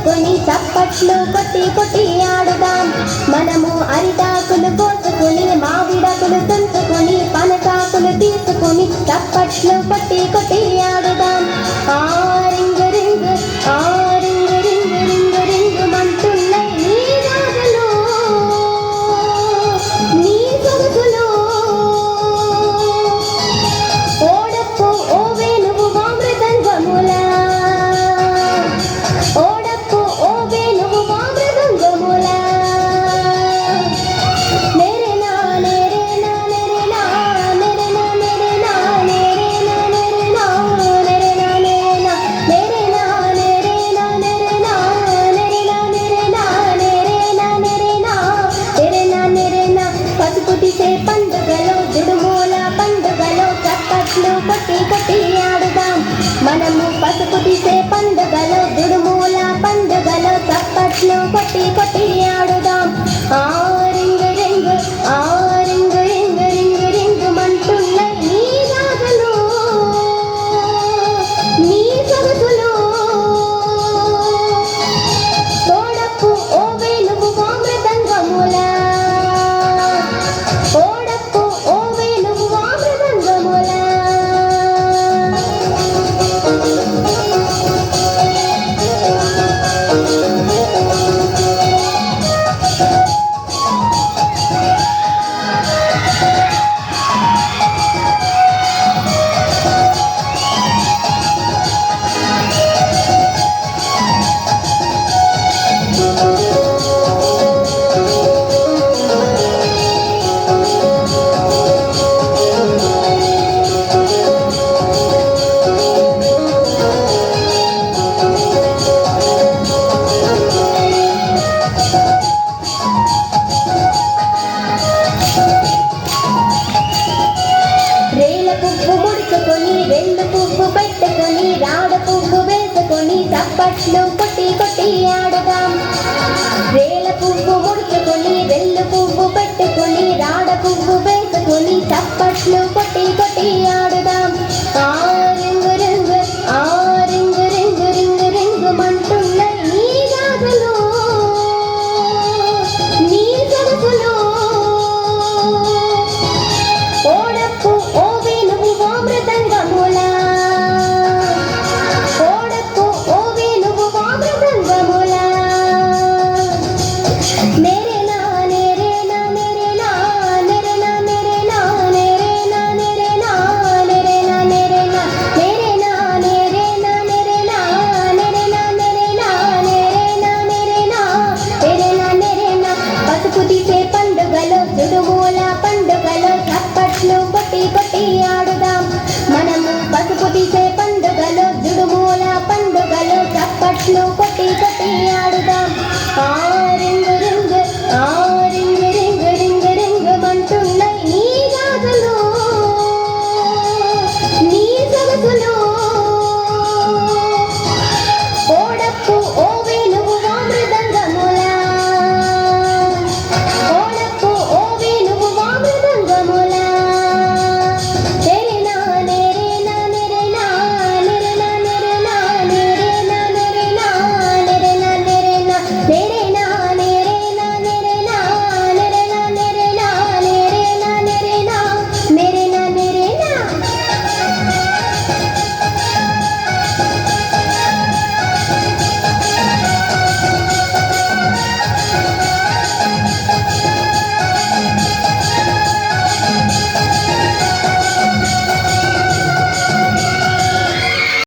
పోసుకొని చప్పట్లు కొట్టి కొట్టి ఆడుదాం. మనము అరిటాకులు కోసుకొని మామిడాకులు తుంచుకొని పనసాకులు తీసుకొని చప్పట్లు కొట్టి కొట్టి ఆడుదాం. ఆ రింగు రింగు ఆ రింగు రింగు రింగు రింగు మంటున్నాయి నీ రాజులు నీ సొగసులు. ఓడప్పు ఓ వేణువు మా మృదంగములా ఓడప్పు ఓ వేణువు మా మృదంగములా. నెరెనా నెరెనా నెరెనా నెరెనా నెరెనా నెరెనా నెరెనా నెరెనా నెరెనా నెరెనా నెరెనా నెరెనా నెరెనా నెరెనా నెరెనా నెరెనా నెరెనా నెరెనా. పసుపు తీసే పండుగలో దుడుమూల పండుగలో చప్పట్లు కొట్టి కొట్టి ఆడుదాం. మనము పసుపు తీసే పండుగలో దుడుమూల పండుగలో చప్పట్లు కొట్టి కొట్టి ఆడుదాం. ఆ రింగు రింగు ఆ రింగు రింగు రింగు రింగు మంటున్నాయి నీ రాజులు నీ సొగసులు. ఓడప్పు ఓ వేణువు మా మృదంగములా ఓడప్పు ఓ వేణువు మా మృదంగములా. రేల పువ్వు ముడుచుకొని వెళ్ళు పువ్వు పెట్టుకొని రాడ పువ్వు వేసుకొని చప్పట్లు కొట్టి కొట్టి ఆడుదాం. రేల పువ్వు